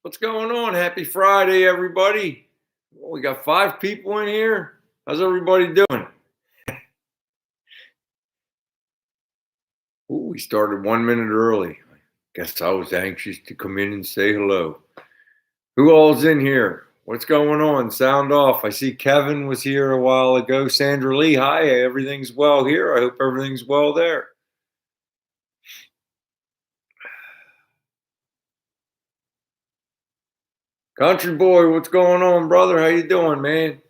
What's going on? Happy Friday, everybody. Well, we got 5 people in here. How's everybody doing? Ooh, we started 1 minute early. Guess I was anxious to come in and say hello. Who all's in here? What's going on? Sound off. I see Kevin was here a while ago. Sandra Lee, hi. Everything's well here. I hope everything's well there. Country boy, what's going on, brother? How you doing, man?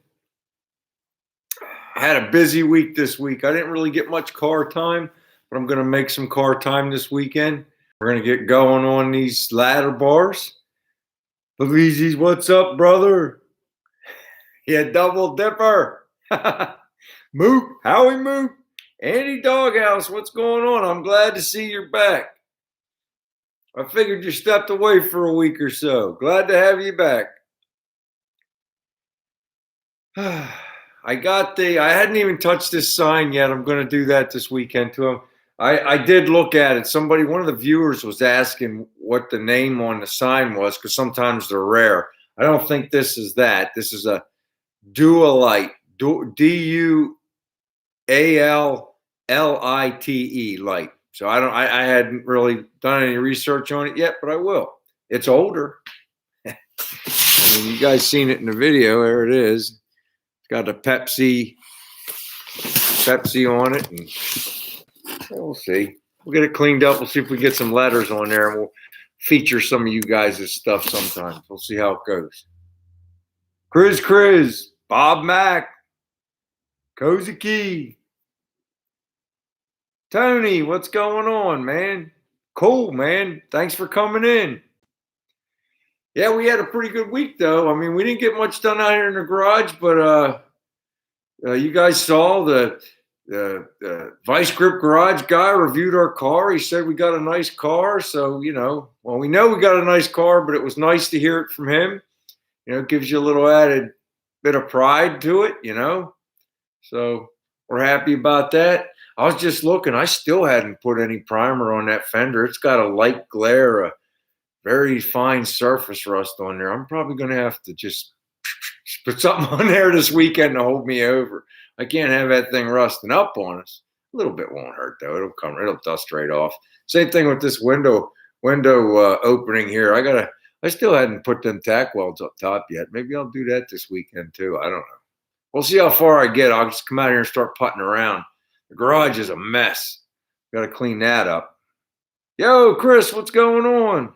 I had a busy week this week. I didn't really get much car time, but I'm going to make some car time this weekend. We're going to get going on these ladder bars. Belize's, what's up, brother? Yeah, double dipper. Moot, Howie Moot. Andy Doghouse, what's going on? I'm glad to see you're back. I figured you stepped away for a week or so. Glad to have you back. I hadn't even touched this sign yet. I'm going to do that this weekend to him. I did look at it. One of the viewers was asking what the name on the sign was because sometimes they're rare. I don't think this is that. This is a Dualite, Duallite light. So I hadn't really done any research on it yet, but I will. It's older. I mean, you guys seen it in the video. There it is. It's got a Pepsi on it, and we'll see. We'll get it cleaned up. We'll see if we get some letters on there, and we'll feature some of you guys' stuff sometimes. We'll see how it goes. Chris, Bob Mack, Cozy Key, Tony, what's going on, man? Cool, man. Thanks for coming in. Yeah, we had a pretty good week, though. I mean, we didn't get much done out here in the garage, but you guys saw the Vice Grip garage guy reviewed our car. He said we got a nice car. So, we know we got a nice car, but it was nice to hear it from him. It gives you a little added bit of pride to it, So we're happy about that. I was just looking. I still hadn't put any primer on that fender. It's got a light glare, a very fine surface rust on there. I'm probably going to have to just put something on there this weekend to hold me over. I can't have that thing rusting up on us. A little bit won't hurt, though. It'll dust right off. Same thing with this window opening here. I still hadn't put them tack welds up top yet. Maybe I'll do that this weekend, too. I don't know. We'll see how far I get. I'll just come out here and start putting around. The garage is a mess. Got to clean that up. Yo, Chris, what's going on?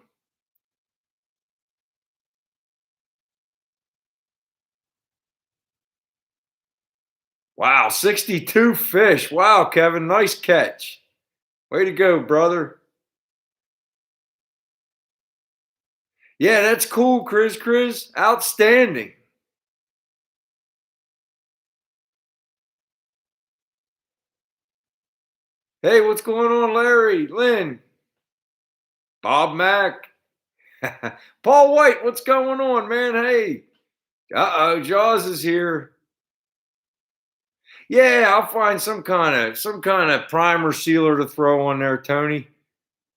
Wow, 62 fish. Wow, Kevin, nice catch. Way to go, brother. Yeah, that's cool, Chris. Outstanding. Hey, what's going on, Larry, Lynn, Bob Mack, Paul White, what's going on, man? Hey, Jaws is here. Yeah, I'll find some kind of primer sealer to throw on there, Tony.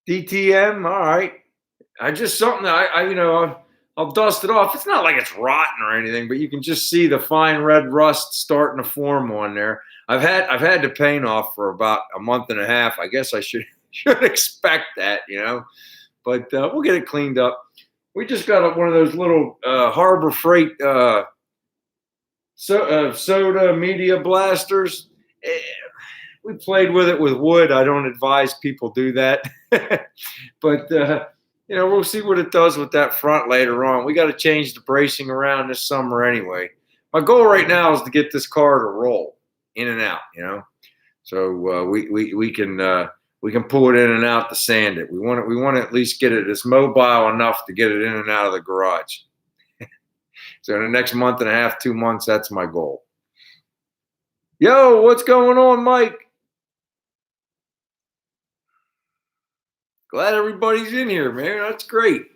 DTM, all right. Something that I'll dust it off. It's not like it's rotten or anything, but you can just see the fine red rust starting to form on there. I've had the paint off for about a month and a half. I guess I should expect that, but we'll get it cleaned up. We just got one of those little Harbor Freight soda media blasters. We played with it with wood. I don't advise people do that, but we'll see what it does with that front later on. We got to change the bracing around this summer anyway. My goal right now is to get this car to roll in and out, so we can pull it in and out to sand it. We want to at least get it as mobile enough to get it in and out of the garage. So in the next month and a half, 2 months, that's my goal. Yo, what's going on, Mike? Glad everybody's in here, man. That's great.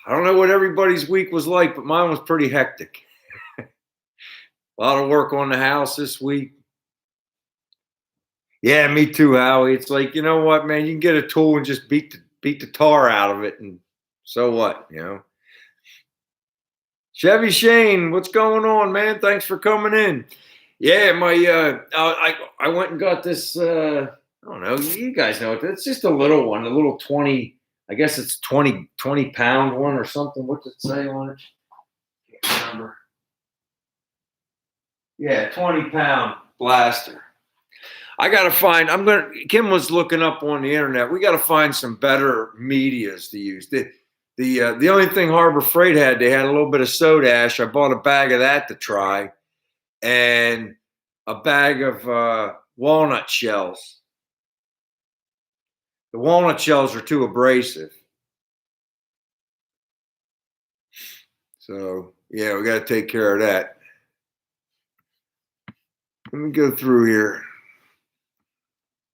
I don't know what everybody's week was like, but mine was pretty hectic. A lot of work on the house this week. Yeah, me too, Howie. It's like, you know what, man? You can get a tool and just beat the tar out of it and So what, you know? Chevy Shane, what's going on, man? Thanks for coming in. Yeah, I went and got this. I don't know. You guys know it. It's just a little one, a little 20. I guess it's 20 pound one or something. What's it say on it? Can't remember. Yeah, 20 pound blaster. I gotta find. Kim was looking up on the internet. We gotta find some better medias to use. The only thing Harbor Freight had, they had a little bit of soda ash. I bought a bag of that to try, and a bag of walnut shells. The walnut shells are too abrasive. So yeah, we got to take care of that. Let me go through here.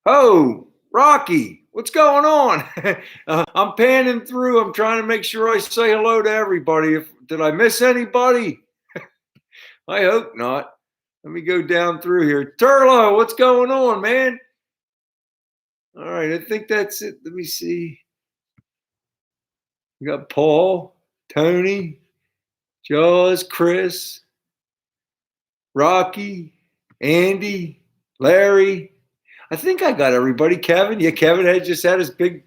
Oh, Rocky, what's going on? I'm panning through. I'm trying to make sure I say hello to everybody. Did I miss anybody? I hope not. Let me go down through here. Turlo, what's going on, man? All right, I think that's it. Let me see. We got Paul, Tony, Jaws, Chris, Rocky, Andy, Larry. I think I got everybody. Kevin, yeah, Kevin had just had his big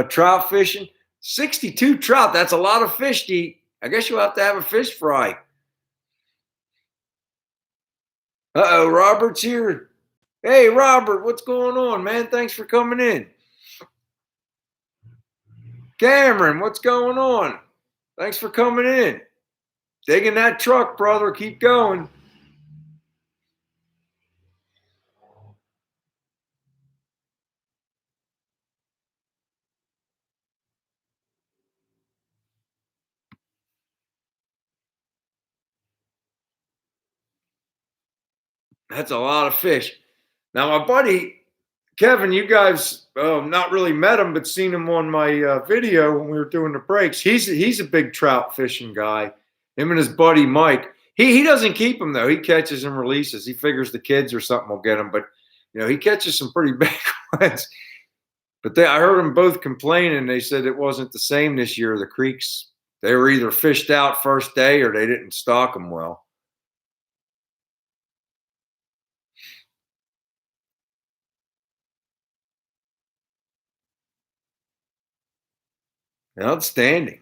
trout fishing. 62 trout. That's a lot of fish to eat. I guess you'll have to have a fish fry. Uh-oh, Robert's here. Hey, Robert, what's going on, man? Thanks for coming in. Cameron, what's going on? Thanks for coming in. Digging that truck, brother. Keep going. That's a lot of fish. Now, my buddy Kevin, you guys not really met him, but seen him on my video when we were doing the breaks. He's a big trout fishing guy. Him and his buddy Mike. He doesn't keep them though. He catches and releases. He figures the kids or something will get them, but he catches some pretty big ones. But I heard them both complaining. They said it wasn't the same this year. The creeks, they were either fished out first day or they didn't stock them well. Outstanding.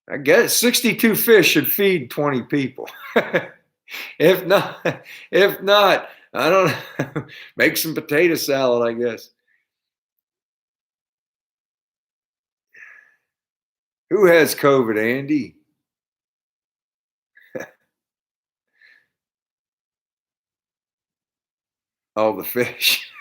I guess 62 fish should feed 20 people. if not, I don't know. Make some potato salad, I guess. Who has COVID, Andy? Oh, the fish.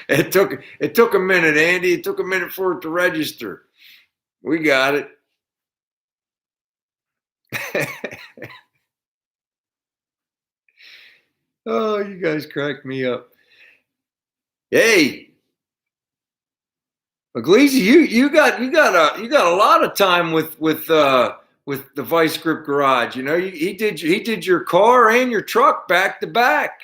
it took a minute, Andy. It took a minute for it to register. We got it. Oh, you guys crack me up. Hey, Maglisi, you got a lot of time with the Vice Grip Garage. He did your car and your truck back to back.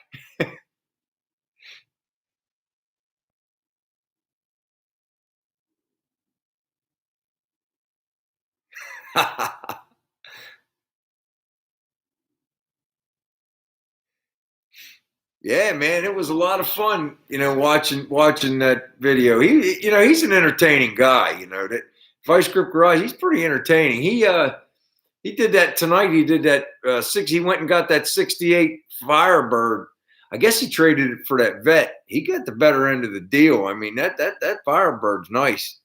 Yeah, man, it was a lot of fun, watching that video. He's an entertaining guy. That Vice Grip Garage. He's pretty entertaining. He did that tonight. He did that He went and got that '68 Firebird. I guess he traded it for that Vet. He got the better end of the deal. I mean, that Firebird's nice.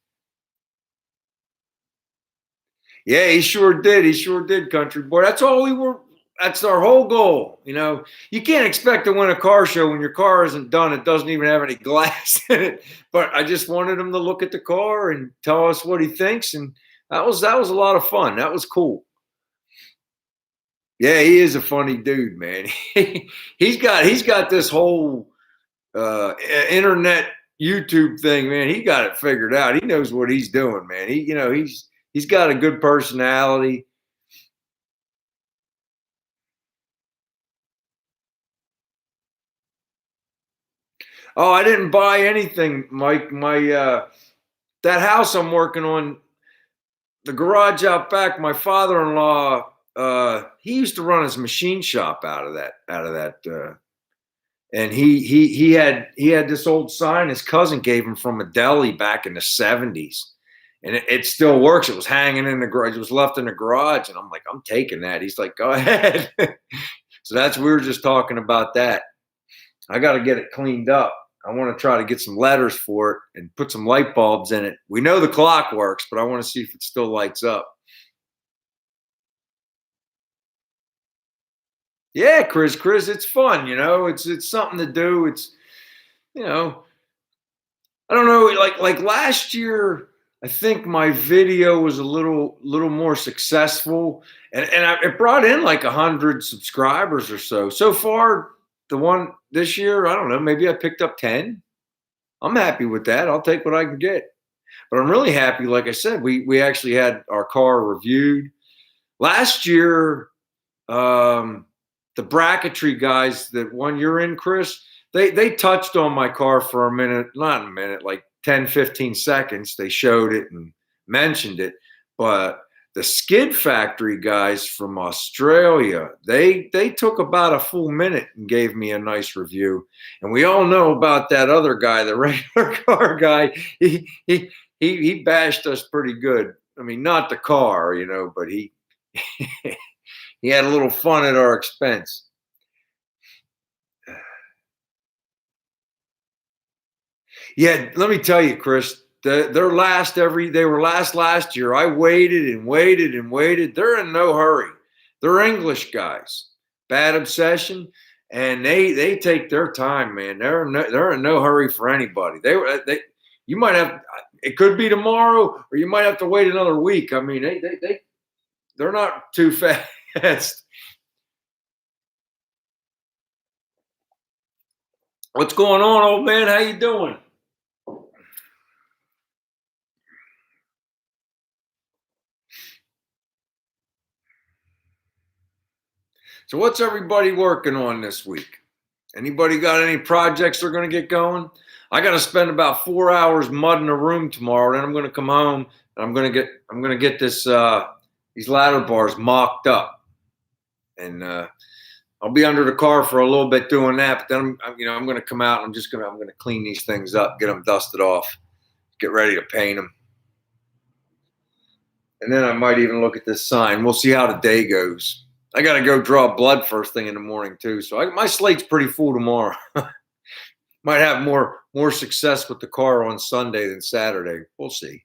Yeah, he sure did. He sure did, country boy. That's our whole goal. You can't expect to win a car show when your car isn't done. It doesn't even have any glass in it. But I just wanted him to look at the car and tell us what he thinks. And that was a lot of fun. That was cool. Yeah, he is a funny dude, man. He's got this whole internet YouTube thing, man. He got it figured out. He knows what he's doing, man. He's got a good personality. Oh, I didn't buy anything, Mike. My that house I'm working on, the garage out back, my father-in-law, he used to run his machine shop out of that, and he had this old sign his cousin gave him from a deli back in the 70s. And it still works. It was hanging in the garage. It was left in the garage. And I'm like, I'm taking that. He's like, go ahead. So we were just talking about that. I got to get it cleaned up. I want to try to get some letters for it and put some light bulbs in it. We know the clock works, but I want to see if it still lights up. Yeah, Chris, it's fun. It's something to do. It's you know, I don't know. Like last year, I think my video was a little more successful, and it brought in like 100 subscribers or so. So far, the one this year, I don't know. Maybe I picked up 10. I'm happy with that. I'll take what I can get. But I'm really happy. Like I said, we actually had our car reviewed last year. The bracketry guys that one you're in, Chris, they touched on my car for a minute, not a minute, like 10, 15 seconds. They showed it and mentioned it. But the Skid Factory guys from Australia, they took about a full minute and gave me a nice review. And we all know about that other guy, the regular car guy. He bashed us pretty good. I mean, not the car, but he he had a little fun at our expense. Yeah, let me tell you, Chris. They were last year. I waited and waited and waited. They're in no hurry. They're English guys. Bad Obsession, and they take their time, man. They're in no hurry for anybody. They you might have it could be tomorrow, or you might have to wait another week. I mean, they're not too fast. What's going on, old man? How you doing? So what's everybody working on this week? Anybody got any projects they're going to get going? I got to spend about 4 hours mudding a room tomorrow. Then I'm going to come home and I'm going to get these ladder bars mocked up, and I'll be under the car for a little bit doing that. But then I'm going to come out and I'm going to clean these things up, get them dusted off, get ready to paint them, and then I might even look at this sign. We'll see how the day goes. I got to go draw blood first thing in the morning too, so my slate's pretty full tomorrow. Might have more success with the car on Sunday than Saturday. We'll see.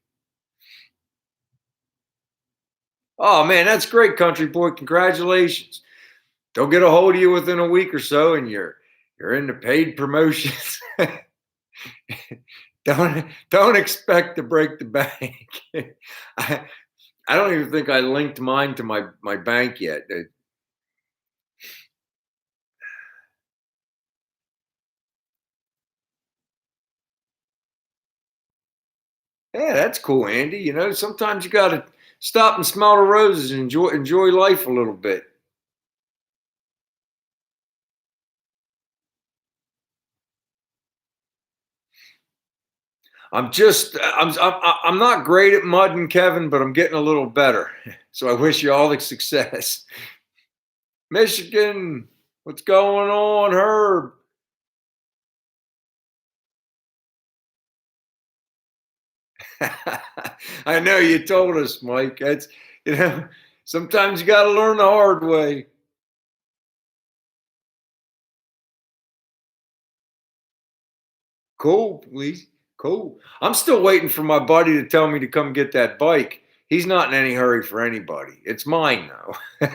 Oh man, that's great, country boy. Congratulations. They'll get a hold of you within a week or so, and you're in the paid promotions. Don't expect to break the bank. I, I don't even think I linked mine to my bank yet. Yeah, that's cool, Andy. Sometimes you got to stop and smell the roses and enjoy life a little bit. I'm not great at mudding, Kevin, but I'm getting a little better. So I wish you all the success. Michigan, what's going on, Herb? I know you told us, Mike. That's you know, sometimes you got to learn the hard way. Cool, please. Cool. I'm still waiting for my buddy to tell me to come get that bike. He's not in any hurry for anybody. It's mine now.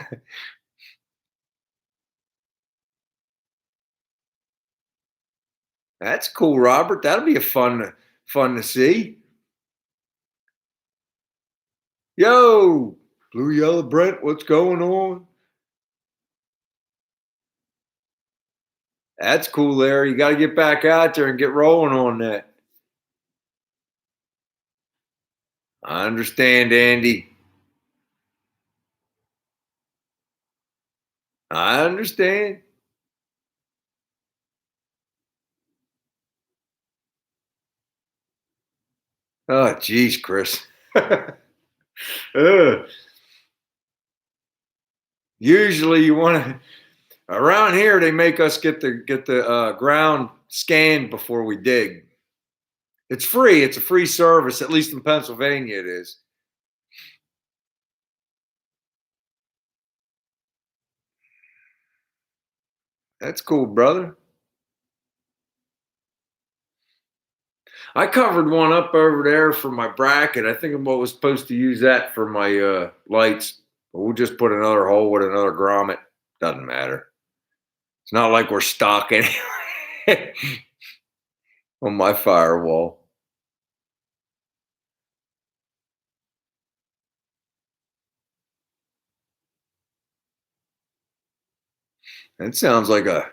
That's cool, Robert. That'll be a fun to see. Yo, Blue Yellow Brent, what's going on? That's cool, Larry. You got to get back out there and get rolling on that. I understand, Andy. I understand. Oh, geez, Chris. Usually, you want to. Around here, they make us get the ground scanned before we dig. It's free. It's a free service. At least in Pennsylvania, it is. That's cool, brother. I covered one up over there for my bracket. I think I was supposed to use that for my lights. But we'll just put another hole with another grommet. Doesn't matter. It's not like we're stock anyway on my firewall. That sounds like a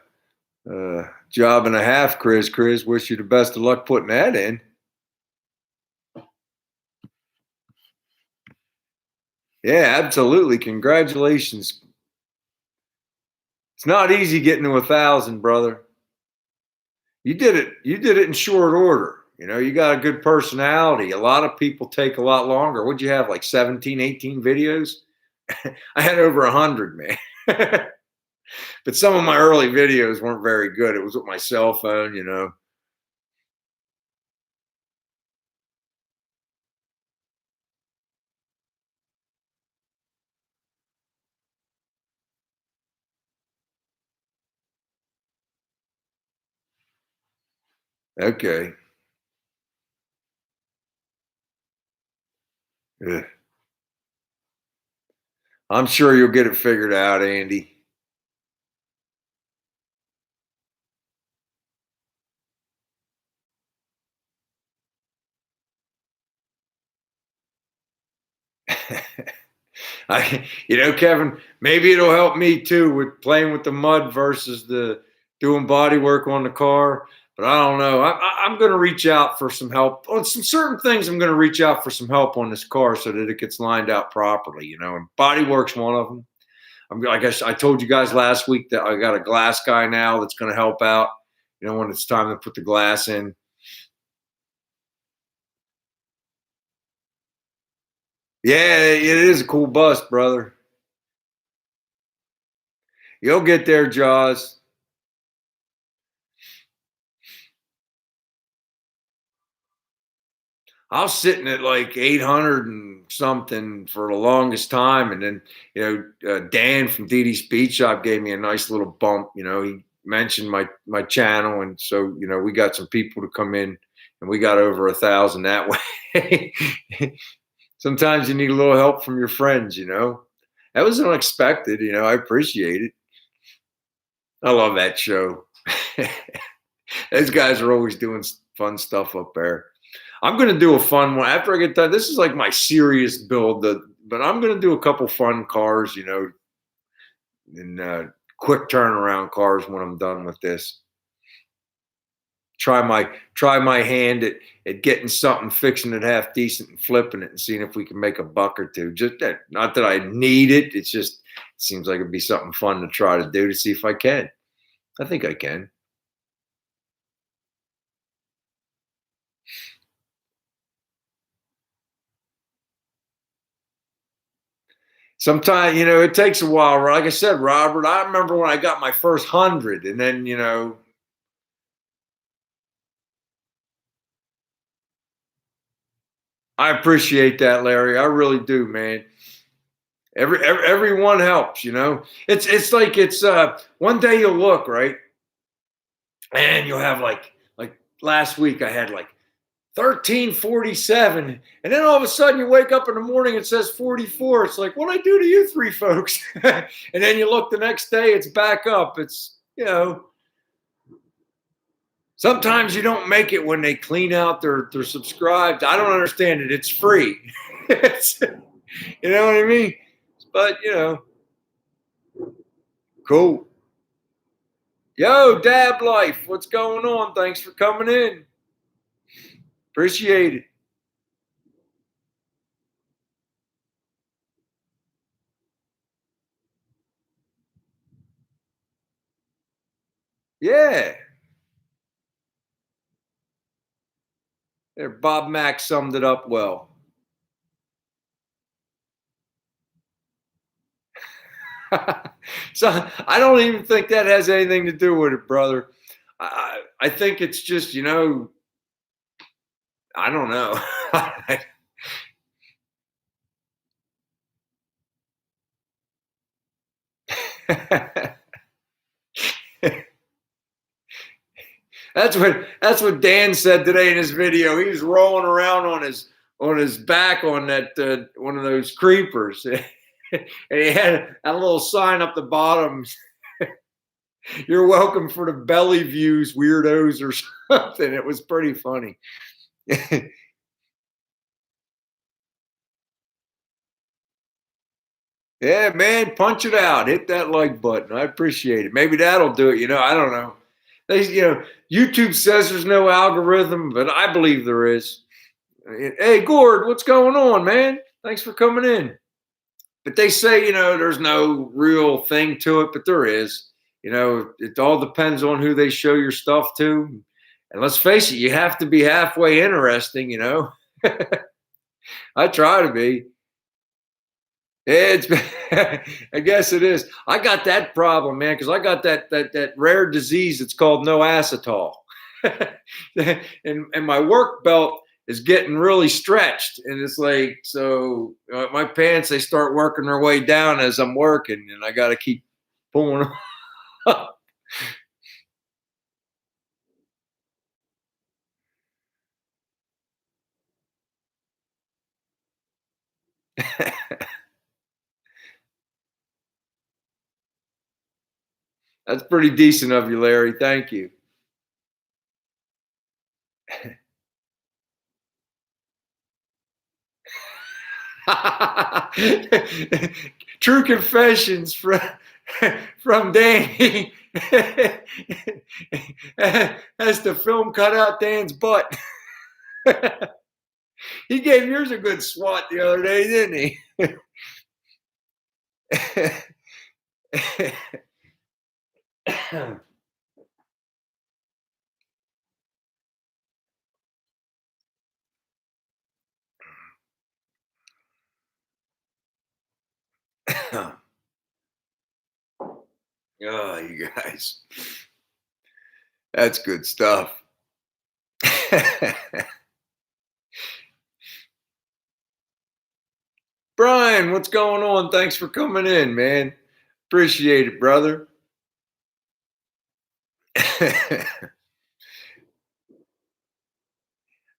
job and a half, Chris. Chris, wish you the best of luck putting that in. Yeah, absolutely. Congratulations. It's not easy getting to 1,000, brother. You did it. You did it in short order. You know, you got a good personality. A lot of people take a lot longer. What'd you have, like 17, 18 videos? I had over 100, man. But some of my early videos weren't very good. It was with my cell phone, you know. Okay. Ugh. I'm sure you'll get it figured out, Andy. Kevin, maybe it'll help me too with playing with the mud versus the doing body work on the car. But I don't know. I'm going to reach out for some help on some certain things. I'm going to reach out for some help on this car so that it gets lined out properly. And body work's one of them. I guess I told you guys last week that I got a glass guy now that's going to help out. When it's time to put the glass in. Yeah, it is a cool bust, brother. You'll get there, Jaws. I was sitting at like 800 and something for the longest time. And then, Dan from DD Speed Shop gave me a nice little bump. He mentioned my channel. And so, we got some people to come in and we got over 1,000 that way. Sometimes you need a. Help from your friends. That was unexpected. I appreciate it. I love that show. Those guys are always doing fun stuff up there. I'm going to do a fun one after I get done. This is like my serious build, but I'm going to do a couple fun cars, and quick turnaround cars when I'm done with this. Try my hand at getting something, fixing it half decent, and flipping it, and seeing if we can make a buck or two. Just that, not that I need it. It's just it seems like it'd be something fun to try to do to see if I can. I think I can. Sometimes, it takes a while. Like I said, Robert, I remember when I got my first 100, and then, I appreciate that, Larry. I really do, man. Everyone helps. It's like one day you'll look right, and you'll have like last week I had like 1347, and then all of a sudden you wake up in the morning, it says 44. It's like, what I do to you three folks? And then you look the next day, it's back up. It's. Sometimes you don't make it when they clean out their subscribed. I don't understand it. It's free. You know what I mean? But cool. Yo, Dab Life, what's going on? Thanks for coming in. Appreciate it. Yeah. There, Bob Mack summed it up well. So I don't even think that has anything to do with it, brother. I think it's just, I don't know. That's what Dan said today in his video. He was rolling around on his back on that one of those creepers, and he had a little sign up the bottom. You're welcome for the belly views, weirdos, or something. It was pretty funny. Yeah, man, punch it out. Hit that like button. I appreciate it. Maybe that'll do it. I don't know. YouTube says there's no algorithm, but I believe there is. Hey, Gord, what's going on, man? Thanks for coming in. But they say, there's no real thing to it, but there is. It all depends on who they show your stuff to. And let's face it, you have to be halfway interesting, I try to be. It's I guess it is. I got that problem, man, because I got that rare disease. It's called no acetol, and my work belt is getting really stretched, and it's like my pants, they start working their way down as I'm working, and I got to keep pulling them up. That's pretty decent of you, Larry. Thank you. True confessions from Danny. Has the film cut out Dan's butt. He gave yours a good swat the other day, didn't he? Oh, you guys. That's good stuff. Brian, what's going on? Thanks for coming in, man. Appreciate it, brother.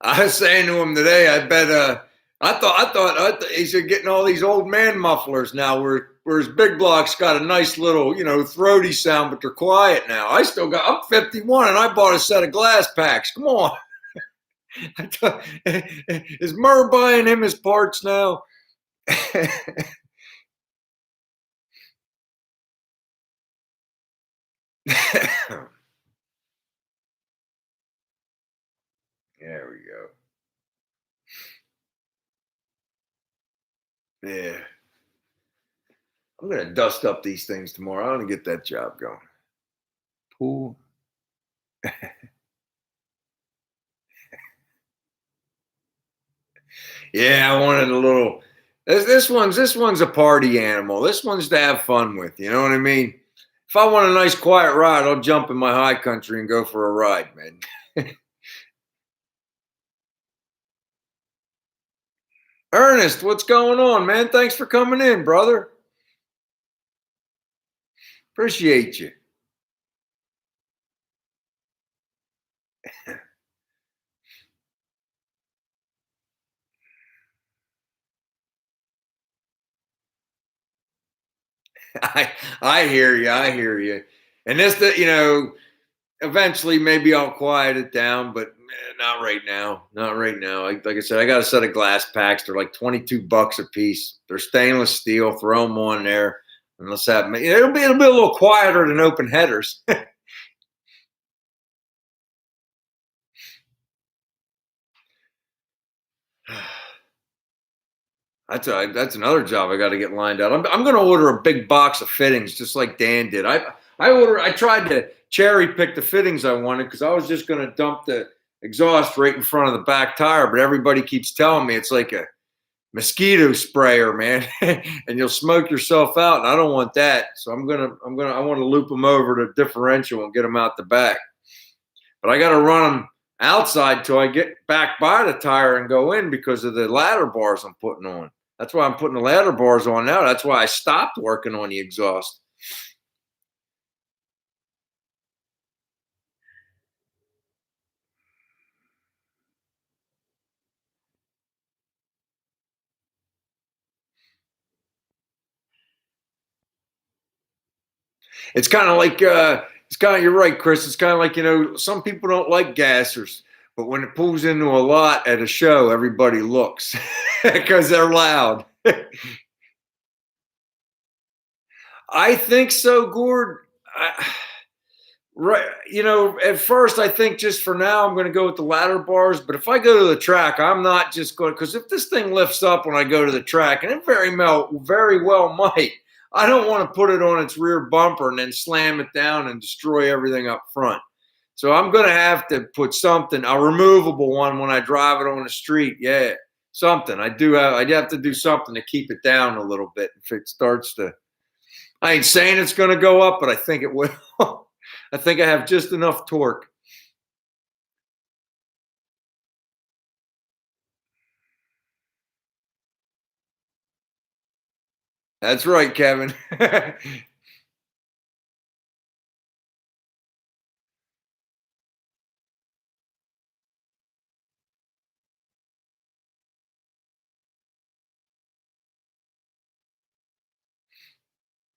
I was saying to him today, I bet I thought he said getting all these old man mufflers now where his big block's got a nice little, throaty sound, but they're quiet now. I'm 51 and I bought a set of glass packs. Come on. Is Murr buying him his parts now? There we go. Yeah. I'm going to dust up these things tomorrow. I want to get that job going. Pool. Yeah, I wanted a little. This one's a party animal. This one's to have fun with. You know what I mean? If I want a nice quiet ride, I'll jump in my high country and go for a ride, man. Ernest, what's going on, man? Thanks for coming in, brother. Appreciate you. I hear you. I hear you. And eventually maybe I'll quiet it down, but not right now. Not right now. Like I said, I got a set of glass packs. They're like $22 a piece. They're stainless steel. Throw them on there, and let's have. It'll be a little quieter than open headers. That's another job I got to get lined out. I'm going to order a big box of fittings, just like Dan did. I tried to cherry pick the fittings I wanted because I was just going to dump the exhaust right in front of the back tire, but everybody keeps telling me it's like a mosquito sprayer, man, and you'll smoke yourself out. And I don't want that. So I want to loop them over to differential and get them out the back. But I got to run them outside till I get back by the tire and go in because of the ladder bars I'm putting on. That's why I'm putting the ladder bars on now. That's why I stopped working on the exhaust. It's kind of like you're right, Chris. It's kind of like, some people don't like gassers, but when it pulls into a lot at a show, everybody looks because they're loud. I think so, Gord. Right. At first I think just for now I'm going to go with the ladder bars. But if I go to the track, I'm not just going, because if this thing lifts up when I go to the track, and it very well might, I don't want to put it on its rear bumper and then slam it down and destroy everything up front. So I'm going to have to put something, a removable one when I drive it on the street. Yeah, something. I have to do something to keep it down a little bit. If it starts to, I ain't saying it's going to go up, but I think it will. I think I have just enough torque. That's right, Kevin.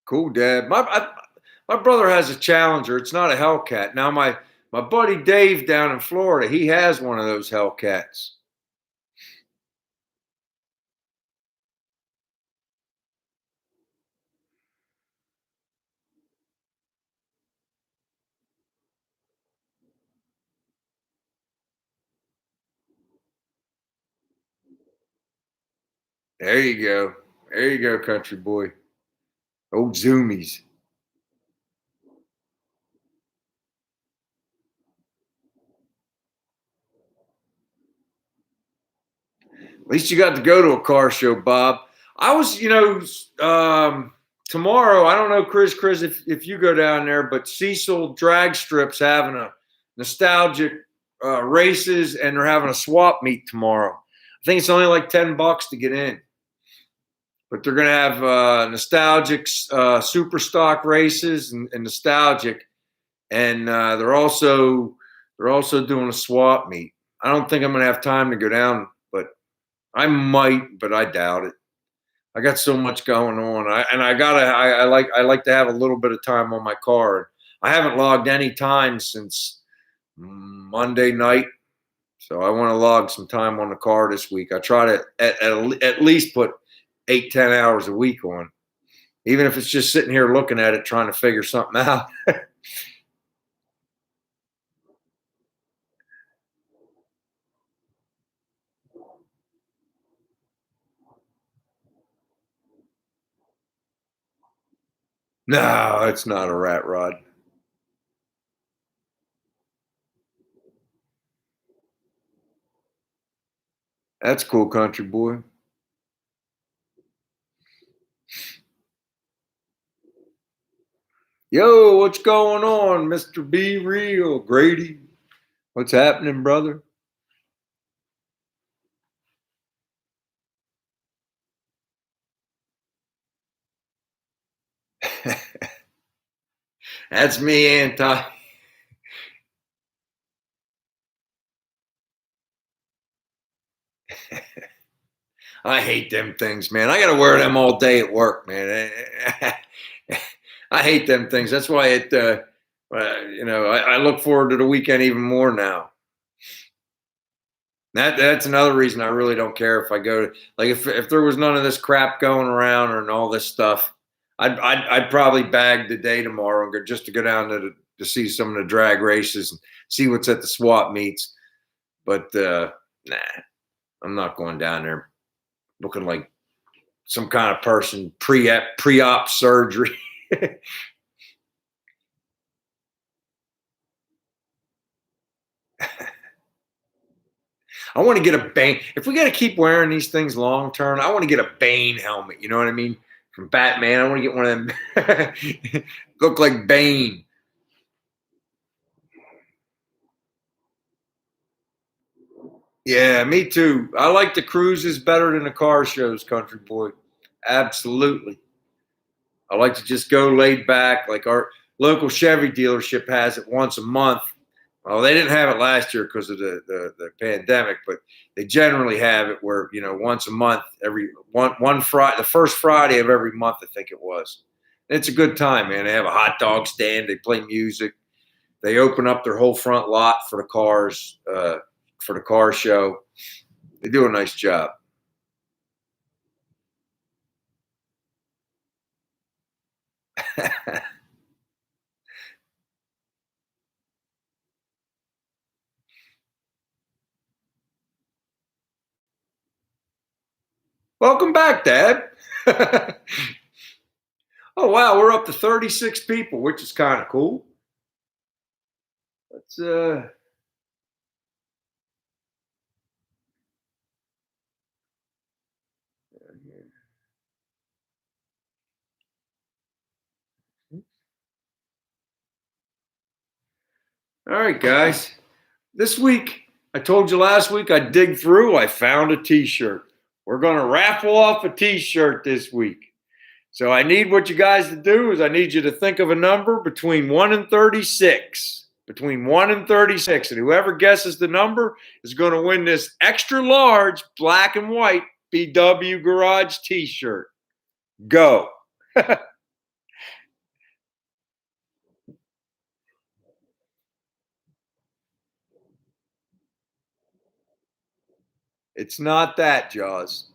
Cool, Dad. My brother has a Challenger. It's not a Hellcat. Now my buddy Dave down in Florida, he has one of those Hellcats. There you go. There you go, country boy. Old Zoomies. At least you got to go to a car show, Bob. I was, tomorrow. I don't know, Chris, if you go down there, but Cecil Drag Strip's having a nostalgic races, and they're having a swap meet tomorrow. I think it's only like $10 to get in, but they're gonna have nostalgic super stock races and nostalgic, and they're also doing a swap meet. I don't think I'm gonna have time to go down, but I might, but I doubt it. I got so much going on. I like to have a little bit of time on my car. I haven't logged any time since Monday night, so I want to log some time on the car this week. I try to at least put 8-10 hours a week on, even if it's just sitting here looking at it, trying to figure something out. No, it's not a rat rod. That's cool, country boy. Yo, what's going on, Mr. Be Real, Grady? What's happening, brother? That's me, Anti. I hate them things, man. I got to wear them all day at work, man. I hate them things. That's why I look forward to the weekend even more now. That's another reason I really don't care if I go to, like, if there was none of this crap going around and all this stuff, I'd probably bag the day tomorrow and just to go down to see some of the drag races and see what's at the swap meets. But nah, I'm not going down there looking like some kind of person pre-op surgery. I want to get a Bane. If we got to keep wearing these things long term, I want to get a Bane helmet. You know what I mean? From Batman, I want to get one of them. Look like Bane. Yeah, me too. I like the cruises better than the car shows, country boy. Absolutely. I like to just go laid back, like our local Chevy dealership has it once a month. Well, they didn't have it last year because of the pandemic, but they generally have it where once a month, every one Friday, the first Friday of every month, I think it was. It's a good time, man. They have a hot dog stand. They play music. They open up their whole front lot for the cars, for the car show. They do a nice job. Welcome back, Dad. Oh wow, we're up to 36 people, which is kind of cool. Let's all right, guys. This week, I told you last week I dig through, I found a t-shirt. We're gonna raffle off a t-shirt this week. So I need what you guys to do is I need you to think of a number between 1 and 36. Between 1 and 36. And whoever guesses the number is going to win this extra large black and white BW Garage t-shirt. Go. It's not that, Jaws.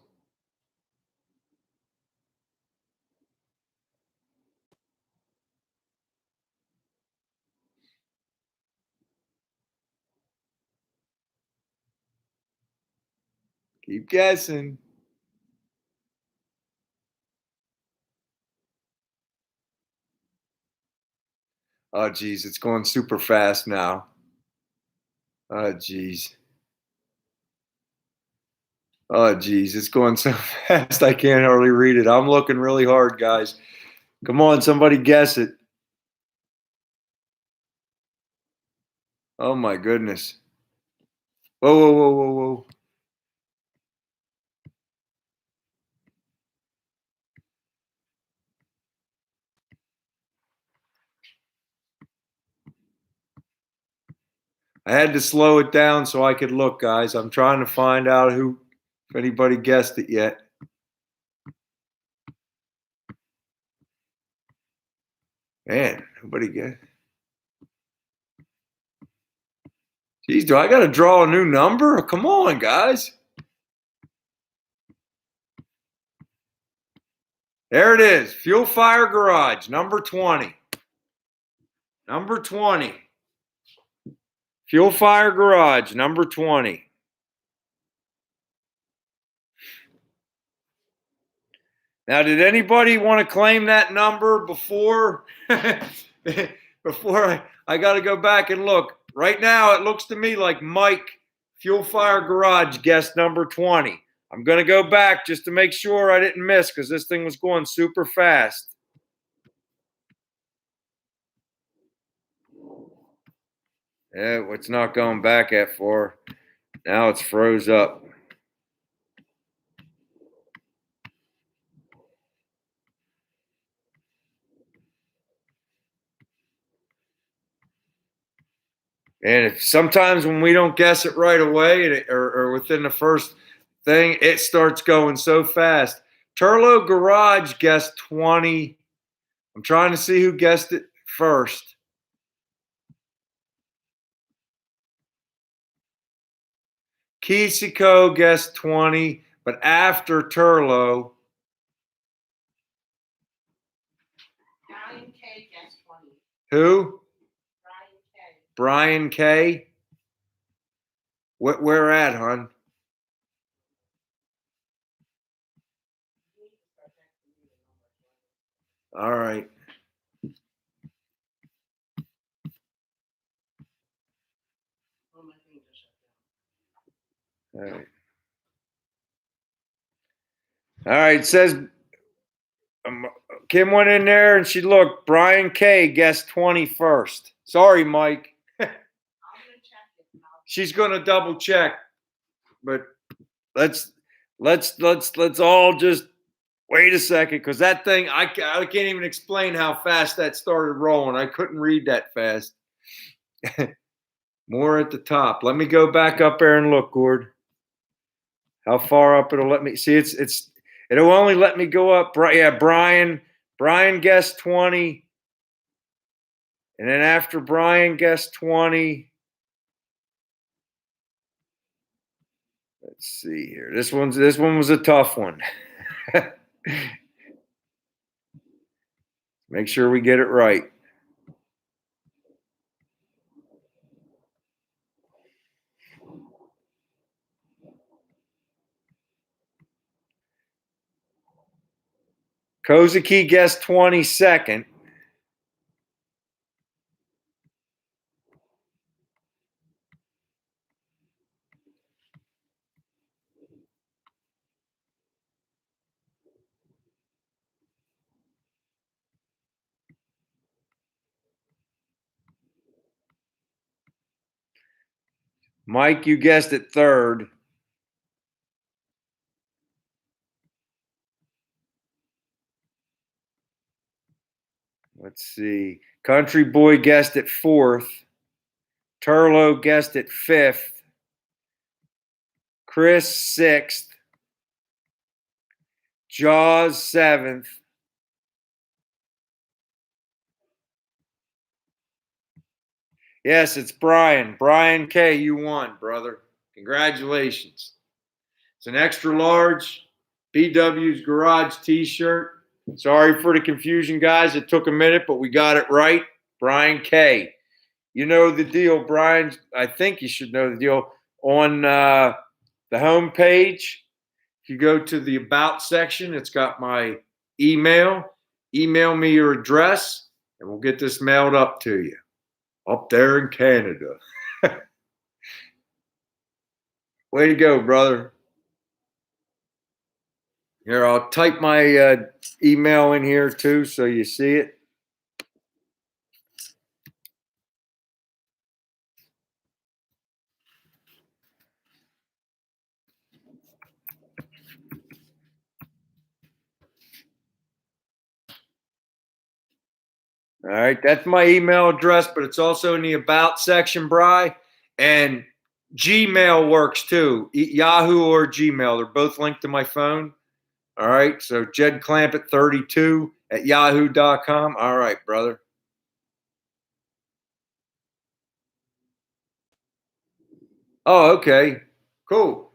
Keep guessing. Oh, geez, it's going super fast now. Oh, geez. Oh, geez, it's going so fast I can't hardly read it. I'm looking really hard, guys. Come on, somebody guess it. Oh, my goodness. Whoa, whoa, whoa, whoa, whoa. I had to slow it down so I could look, guys. I'm trying to find out if anybody guessed it yet. Man, nobody guessed. Geez, do I got to draw a new number? Come on, guys. There it is. Fuel Fire Garage, number 20. Number 20. Fuel Fire Garage, number 20. Now, did anybody want to claim that number before? Before I got to go back and look. Right now, it looks to me like Mike, Fuel Fire Garage, guest number 20. I'm going to go back just to make sure I didn't miss because this thing was going super fast. Yeah, it's not going back at 4. Now it's froze up. And if sometimes when we don't guess it right away or within the first thing, it starts going so fast. Turlo Garage guessed 20. I'm trying to see who guessed it first. Kisiko guessed 20, but after Turlo. Brian K guessed 20. Who? Brian K. Brian K. Where at, hon? All right. All right. All right. It says Kim went in there and she looked. Brian K guessed 21st. Sorry, Mike. I'm gonna check it. She's gonna double check, but let's all just wait a second, because that thing I can't even explain how fast that started rolling. I couldn't read that fast. More at the top. Let me go back up there and look, Gord. How far up it'll let me see? It'll only let me go up. Yeah, Brian guessed 20, and then after Brian guessed 20. Let's see here. This one was a tough one. Make sure we get it right. Kozaki guessed 22nd. Mike, you guessed it third. Let's see. Country Boy guessed it fourth. Turlo guessed it fifth. Chris sixth. Jaws seventh. Yes, it's Brian. Brian K, you won, brother. Congratulations. It's an extra large BW's Garage t-shirt. Sorry for the confusion, guys. It took a minute, but we got it right. Brian K. You know the deal, Brian. I think you should know the deal. On the home page, if you go to the About section, it's got my email. Email me your address, and we'll get this mailed up to you. Up there in Canada. Way to go, brother. Here, I'll type my email in here too so you see it. All right, that's my email address, but it's also in the About section, Bry. And Gmail works too. Yahoo or Gmail, they're both linked to my phone. All right, so Jed Clampett 32 at yahoo.com. All right, brother. Oh, okay, cool.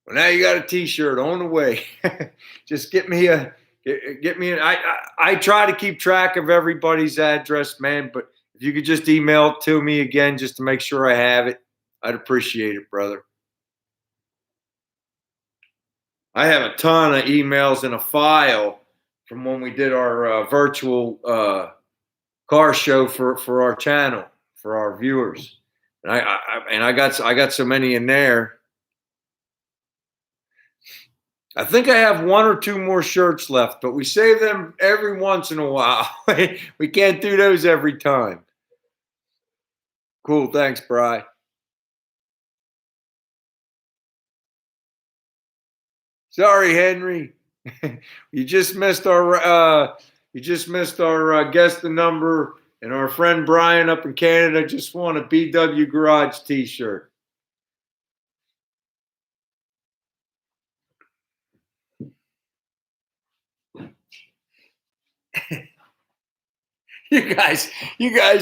Well, now you got a T-shirt on the way. Just get me an. I try to keep track of everybody's address, man. But if you could just email it to me again, just to make sure I have it, I'd appreciate it, brother. I have a ton of emails in a file from when we did our virtual car show for our channel for our viewers, and I got so many in there. I think I have one or two more shirts left, but we save them every once in a while. We can't do those every time. Cool. Thanks, Bry. Sorry, Henry. You just missed our guess the number, and our friend Brian up in Canada just won a BW Garage t-shirt. You guys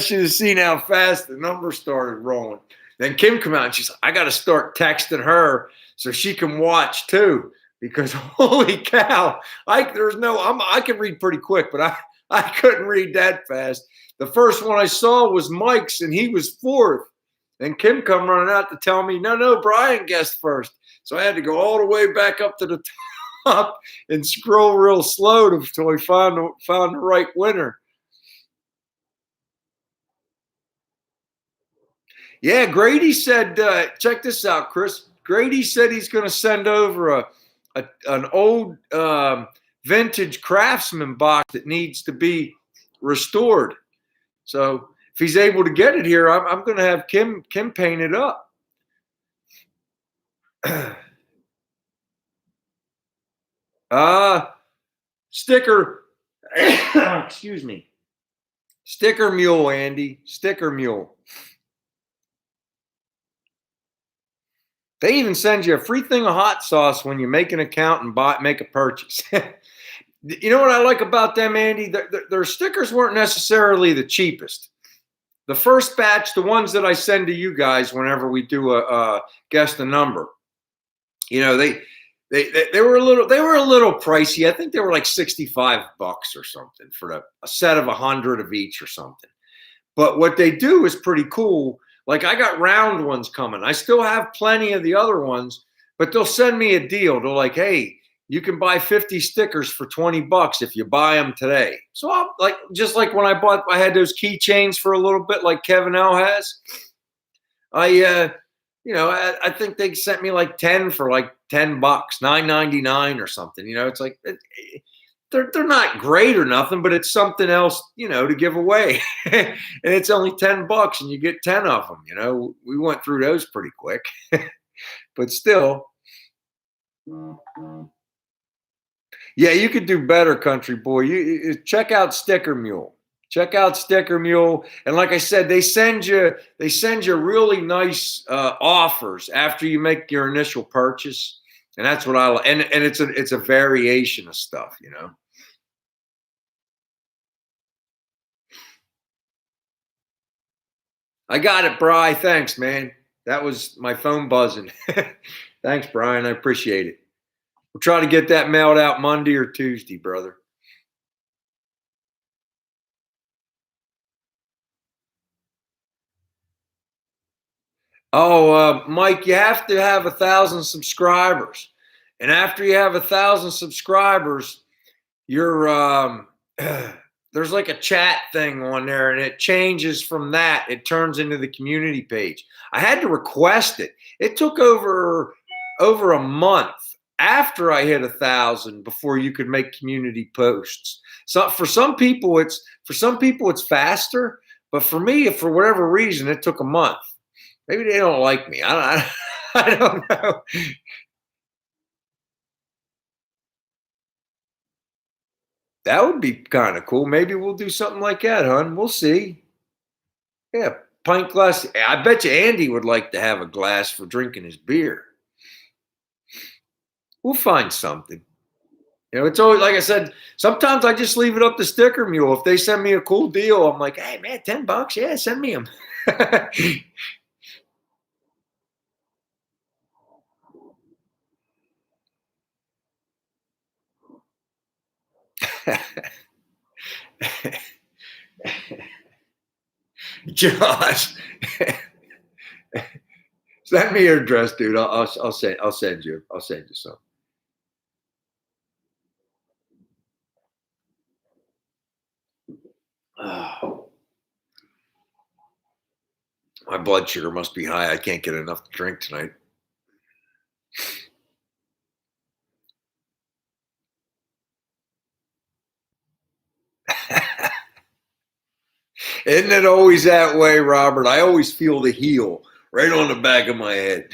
should have seen how fast the number started rolling. Then Kim come out and she's like, I got to start texting her so she can watch too, because holy cow, I can read pretty quick, but I couldn't read that fast. The first one I saw was Mike's, and he was fourth. Then Kim come running out to tell me, no, Brian guessed first. So I had to go all the way back up to the top and scroll real slow until we found the right winner. Yeah, Grady said, check this out, Chris. Grady said he's going to send over an old vintage Craftsman box that needs to be restored. So if he's able to get it here, I'm going to have Kim paint it up. Sticker. Excuse me. Sticker mule, Andy. Sticker mule. They even send you a free thing of hot sauce when you make an account and make a purchase. You know what I like about them, Andy? Their stickers weren't necessarily the cheapest. The first batch, the ones that I send to you guys whenever we do a guess the number, you know, they were a little pricey. I think they were like $65 or something for a set of 100 of each or something. But what they do is pretty cool. Like I got round ones coming. I still have plenty of the other ones, but they'll send me a deal. They're like, hey, you can buy 50 stickers for $20 if you buy them today. So I'll, like, just like when I had those keychains for a little bit, like Kevin L has. I think they sent me like 10 for like $10, $9.99 or something. You know, it's like they're not great or nothing, but it's something else, you know, to give away. And it's only $10 and you get 10 of them. You know, we went through those pretty quick, but still. Yeah, you could do better, country boy. You check out Sticker Mule. Check out Sticker Mule, and like I said, they send you really nice offers after you make your initial purchase, and that's what I like. And it's a variation of stuff, you know. I got it, Bri. Thanks, man. That was my phone buzzing. Thanks, Brian. I appreciate it. We'll try to get that mailed out Monday or Tuesday, brother. Oh, Mike, you have to have 1,000 subscribers, and after you have 1,000 subscribers, you're there's like a chat thing on there, and it changes from that. It turns into the community page. I had to request it. It took over a month after I hit 1,000 before you could make community posts. So for some people, it's faster, but for me, for whatever reason, it took a month. Maybe they don't like me. I don't know. That would be kind of cool. Maybe we'll do something like that, hon. We'll see. Yeah, pint glass. I bet you Andy would like to have a glass for drinking his beer. We'll find something. You know, it's always like I said. Sometimes I just leave it up to Sticker Mule. If they send me a cool deal, I'm like, hey man, $10. Yeah, send me them. Josh, send me your address, dude. I'll send you some. Oh, my blood sugar must be high. I can't get enough to drink tonight. Isn't it always that way, Robert? I always feel the heel right on the back of my head.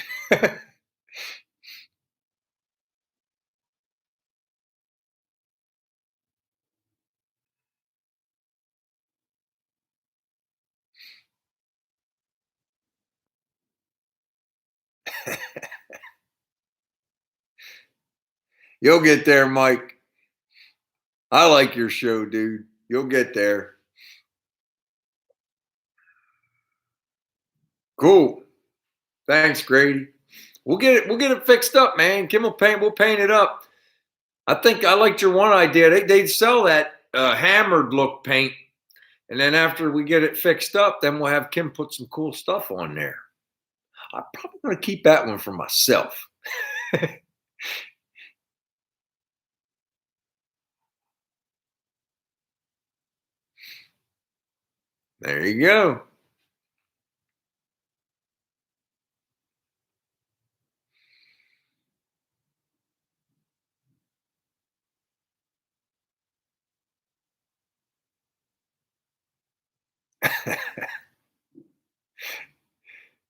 You'll get there, Mike. I like your show, dude. You'll get there. Cool. Thanks, Grady. We'll get it fixed up, man. Kim will paint. We'll paint it up. I think I liked your one idea. They sell that hammered look paint, and then after we get it fixed up, then we'll have Kim put some cool stuff on there. I'm probably going to keep that one for myself. There you go.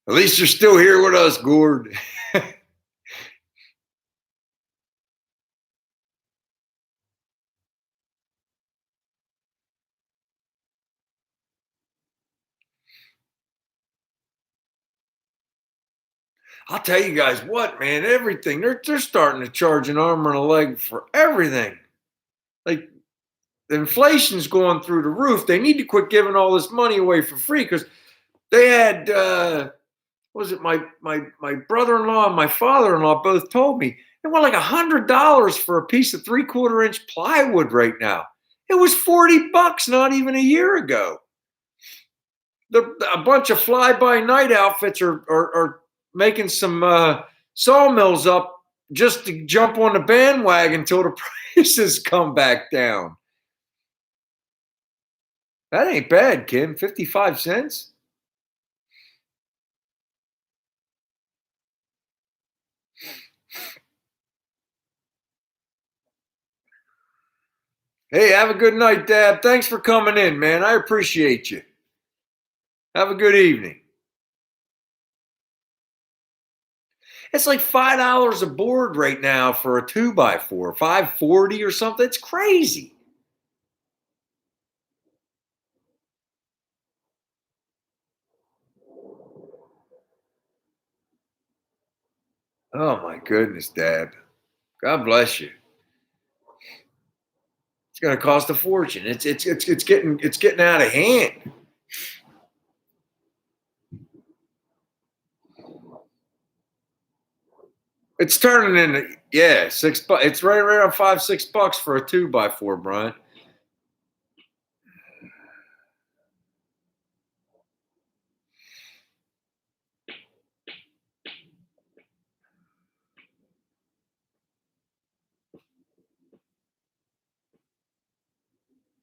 At least you're still here with us, Gord. I'll tell you guys what, man, everything. They're starting to charge an arm and a leg for everything. Like the inflation's going through the roof. They need to quit giving all this money away for free because they had what was it my brother-in-law and my father-in-law both told me they want like $100 for a piece of 3/4 inch plywood right now. It was $40 not even a year ago. A bunch of fly-by-night outfits are making some sawmills up just to jump on the bandwagon until the prices come back down. That ain't bad, Kim. 55 cents. Hey, have a good night, Dad. Thanks for coming in, man. I appreciate you. Have a good evening. It's like $5 a board right now for a 2x4, 540 or something. It's crazy. Oh my goodness, Dad. God bless you. It's going to cost a fortune. It's getting out of hand. It's turning into, yeah, $6. It's right around $5, $6 for a 2x4, Brian.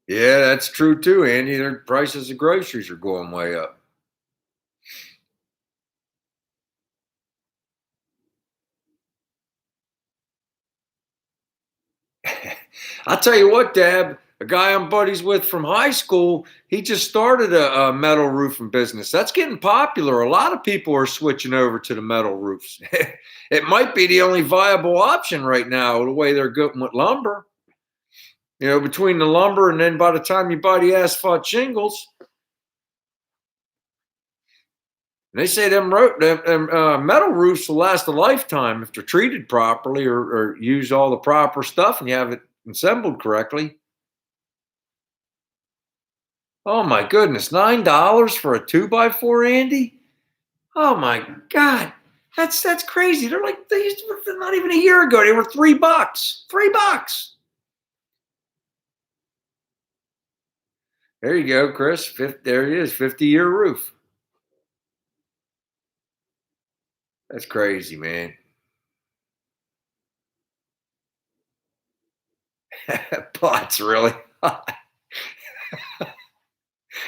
Yeah, that's true too, Andy. Their prices of groceries are going way up. I'll tell you what, Dab, a guy I'm buddies with from high school, he just started a metal roofing business. That's getting popular. A lot of people are switching over to the metal roofs. It might be the only viable option right now, the way they're going with lumber. You know, between the lumber and then by the time you buy the asphalt shingles, they say them metal roofs will last a lifetime if they're treated properly or use all the proper stuff and you have it assembled correctly. Oh my goodness, $9 for a 2x4, Andy? Oh my God, that's crazy. They're like they used to, not even a year ago. They were $3. $3. There you go, Chris. There it is, 50-year roof. That's crazy, man. Pots really.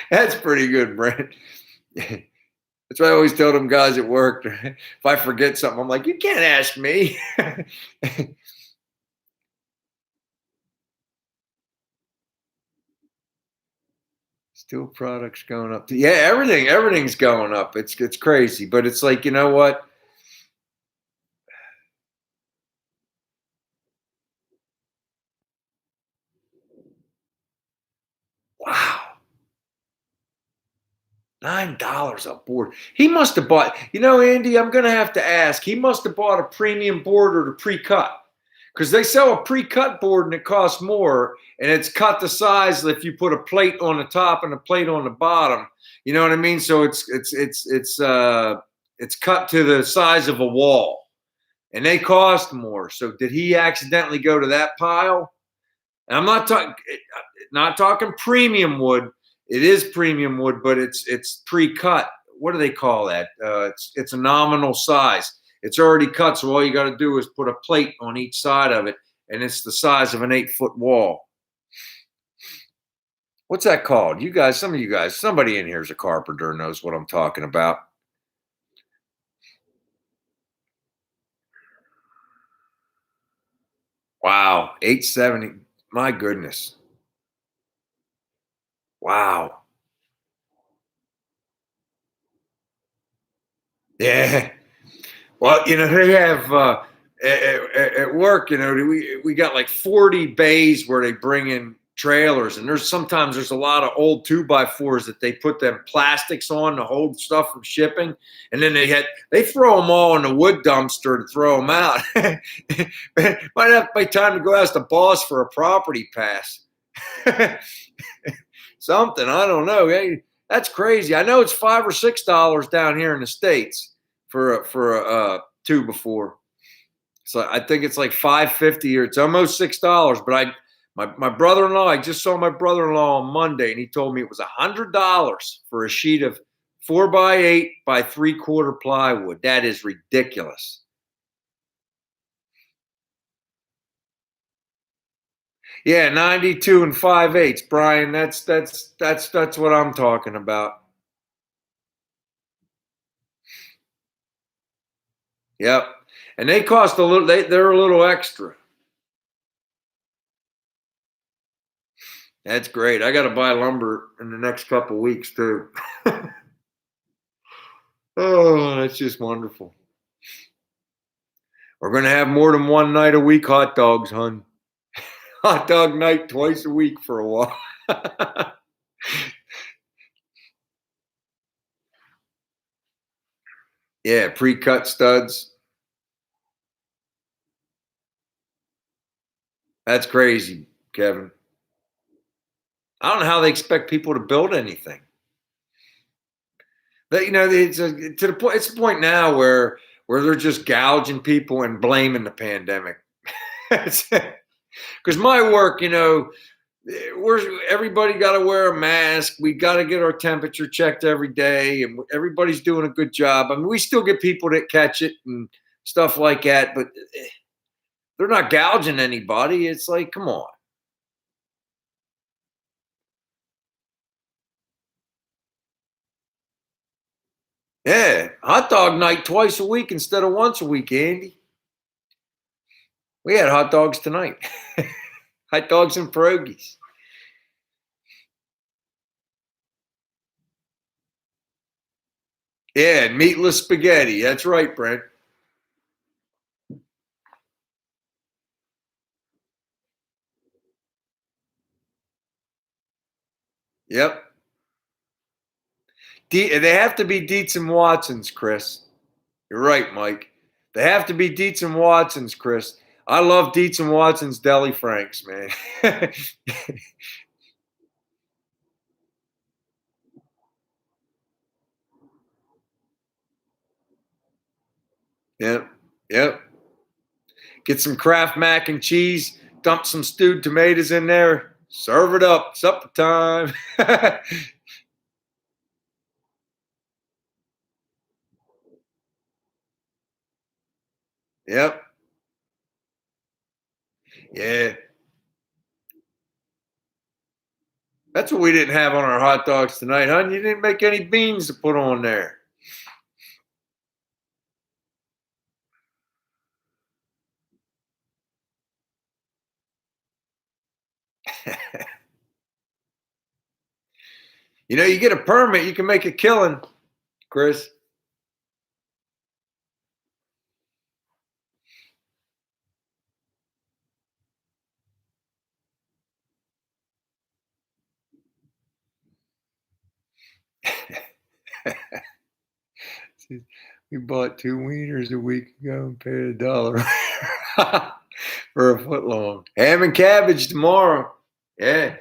That's pretty good, Brent. That's why I always tell them guys at work. If I forget something, I'm like, you can't ask me. Steel products going up. Yeah, everything's going up. It's crazy, but it's like you know what? Wow, $9 a board. He must have bought. You know, Andy, I'm gonna have to ask. He must have bought a premium board or the pre-cut because they sell a pre-cut board and it costs more, and it's cut the size if you put a plate on the top and a plate on the bottom. You know what I mean? So it's cut to the size of a wall, and they cost more. So did he accidentally go to that pile? And I'm not talking premium wood. It is premium wood, but it's pre-cut. What do they call that? It's a nominal size. It's already cut, so all you got to do is put a plate on each side of it, and it's the size of an 8-foot wall. What's that called? You guys, some of you guys, somebody in here is a carpenter, knows what I'm talking about. Wow, 870. My goodness. Wow. Yeah. Well, they have at work. We got like 40 bays where they bring in trailers, and there's a lot of old 2x4s that they put them plastics on to hold stuff from shipping, and then they throw them all in the wood dumpster to throw them out. Might have to by time to go ask the boss for a property pass. Something I don't know. Hey, that's crazy. I know it's $5 or $6 down here in the States for a 2x4. So I think it's like 5.50 or it's almost $6. But my brother-in-law, I just saw my brother-in-law on Monday, and he told me it was $100 for a sheet of 4x8 by 3/4 plywood. That is ridiculous. Yeah, 92 and 5/8, Brian. That's what I'm talking about. Yep. And they cost a little. They're a little extra. That's great. I got to buy lumber in the next couple weeks too. Oh, that's just wonderful. We're gonna have more than one night a week hot dogs, hun. Hot dog night twice a week for a while. Yeah, pre-cut studs. That's crazy, Kevin. I don't know how they expect people to build anything. That to the point. It's the point now where they're just gouging people and blaming the pandemic. Because my work, everybody got to wear a mask. We got to get our temperature checked every day, and everybody's doing a good job. I mean, we still get people that catch it and stuff like that, but they're not gouging anybody. It's like, come on. Yeah, hot dog night twice a week instead of once a week, Andy. We had hot dogs tonight. Hot dogs and pierogies. Yeah, meatless spaghetti. That's right, Brent. Yep. They have to be Dietz and Watsons, Chris. You're right, Mike. They have to be Dietz and Watsons, Chris. I love Dietz and Watsons Deli Franks, man. Yep. Yep. Get some Kraft mac and cheese, dump some stewed tomatoes in there, serve it up. Supper time. Yep. Yeah. That's what we didn't have on our hot dogs tonight, huh? You didn't make any beans to put on there. You get a permit, you can make a killing, Chris. We bought 2 wieners a week ago and paid $1 for a foot long. Ham and cabbage tomorrow. Yeah.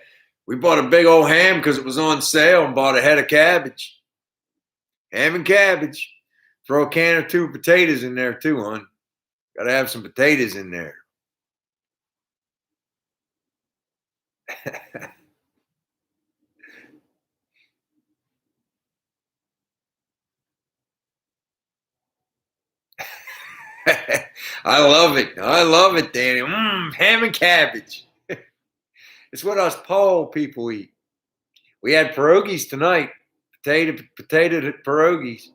We bought a big old ham because it was on sale and bought a head of cabbage. Ham and cabbage. Throw a can or two of potatoes in there too, hon. Gotta have some potatoes in there. I love it. I love it, Danny. Ham and cabbage. It's what us Pole people eat. We had pierogies tonight. Potato pierogies.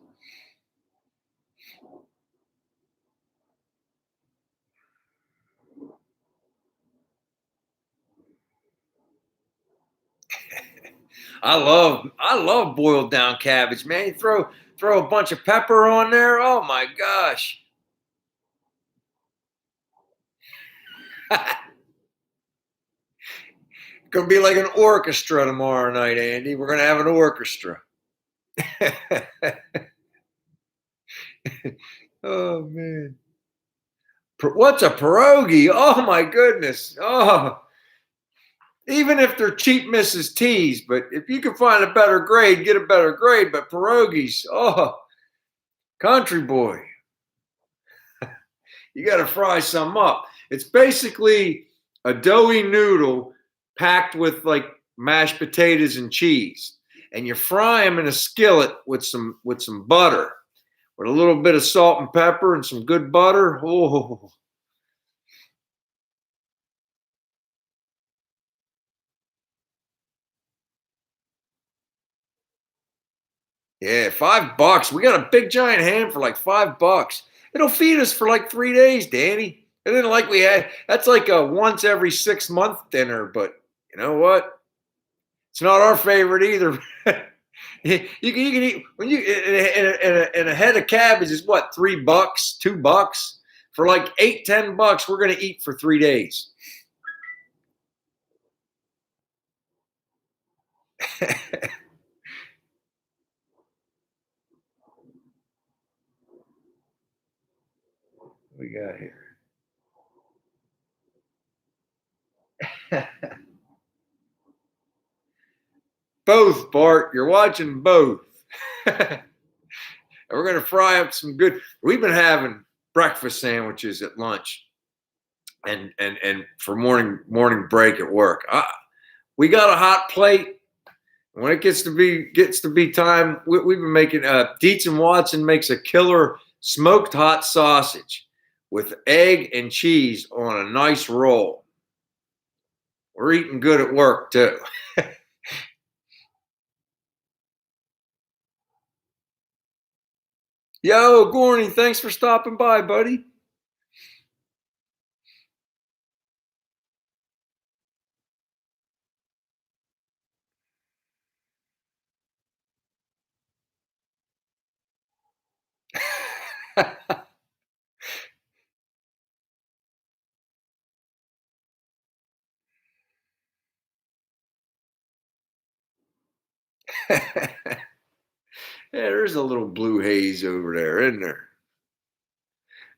I love boiled down cabbage, man. You throw a bunch of pepper on there. Oh my gosh. Gonna be like an orchestra tomorrow night, Andy. We're gonna have an orchestra. Oh man. What's a pierogi? Oh my goodness. Oh, even if they're cheap Mrs. T's, but if you can find a better grade, get a better grade. But pierogies, oh, country boy, you got to fry some up. It's basically a doughy noodle packed with like mashed potatoes and cheese, and you fry them in a skillet with some butter, with a little bit of salt and pepper and some good butter. Oh. Yeah, $5. We got a big giant ham for like $5. It'll feed us for like 3 days, Danny. It isn't like we had. That's like a once every 6 month dinner. But you know what? It's not our favorite either. You can eat when you and a head of cabbage is what, $3, $2 for like $8, $10. We're gonna eat for 3 days. We got here. Both, Bart. You're watching both. And we're going to fry up some good. We've been having breakfast sandwiches at lunch and for morning break at work. We got a hot plate. When it gets to be time, we've been making Dietz and Watson makes a killer smoked hot sausage with egg and cheese on a nice roll. We're eating good at work too. Yo, Gorney, thanks for stopping by, buddy. Yeah, there's a little blue haze over there, isn't there?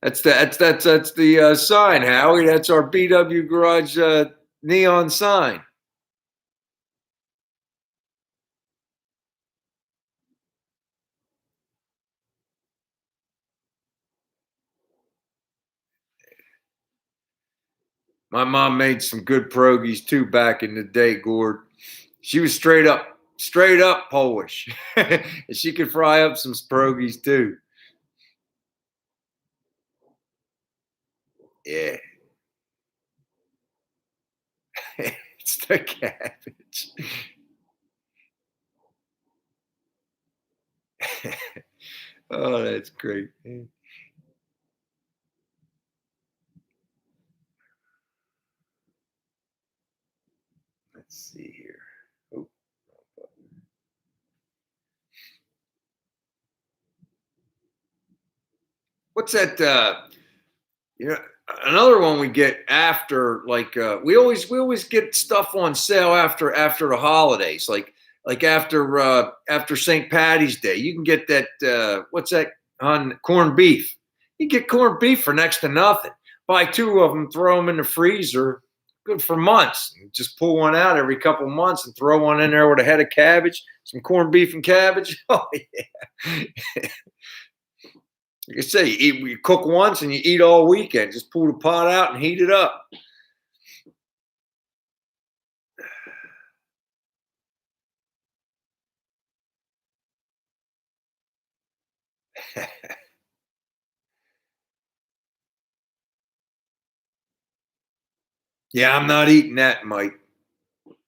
That's the sign, Howie. That's our BW Garage neon sign. My mom made some good pierogies too back in the day, Gord. She was straight up Polish. And she could fry up some pierogies too. Yeah. It's the cabbage. Oh, that's great. Let's see here. Oh. What's that? You know, another one we get after, like we always get stuff on sale after the holidays, like after St. Patty's Day. You can get that what's that on corned beef? You get corned beef for next to nothing. Buy two of them, throw them in the freezer. Good for months. Just pull one out every couple months and throw one in there with a head of cabbage, some corned beef and cabbage. Oh yeah. Like I say, you cook once and you eat all weekend. Just pull the pot out and heat it up. Yeah, I'm not eating that, Mike.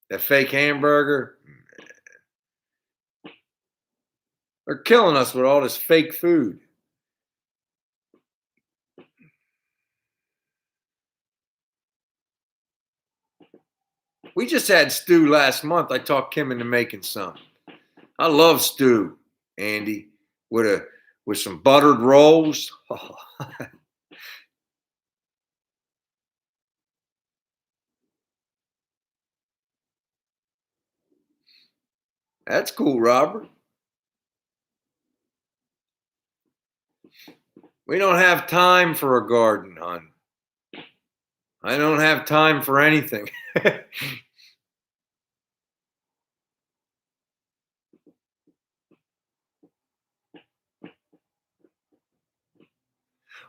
That fake hamburger. They're killing us with all this fake food. We just had stew last month. I talked Kim into making some. I love stew, Andy. with some buttered rolls. That's cool, Robert. We don't have time for a garden, hon. I don't have time for anything.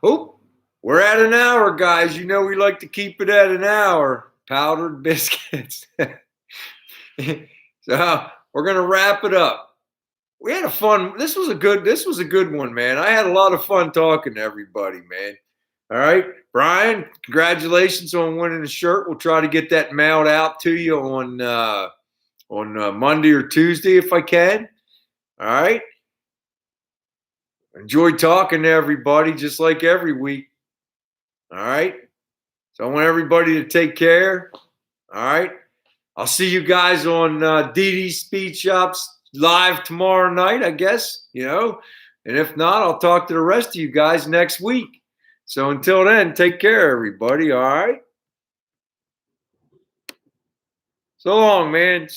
Oh, we're at an hour, guys. You know we like to keep it at an hour. Powdered biscuits. So we're gonna wrap it up. We had a fun. This was a good one, man. I had a lot of fun talking to everybody, man. All right, Brian, congratulations on winning the shirt. We'll try to get that mailed out to you on Monday or Tuesday if I can. All right. Enjoy talking to everybody just like every week. All right. So I want everybody to take care. All right. I'll see you guys on Dee Dee's Speed Shops live tomorrow night, I guess, And if not, I'll talk to the rest of you guys next week. So until then, take care, everybody. All right. So long, man.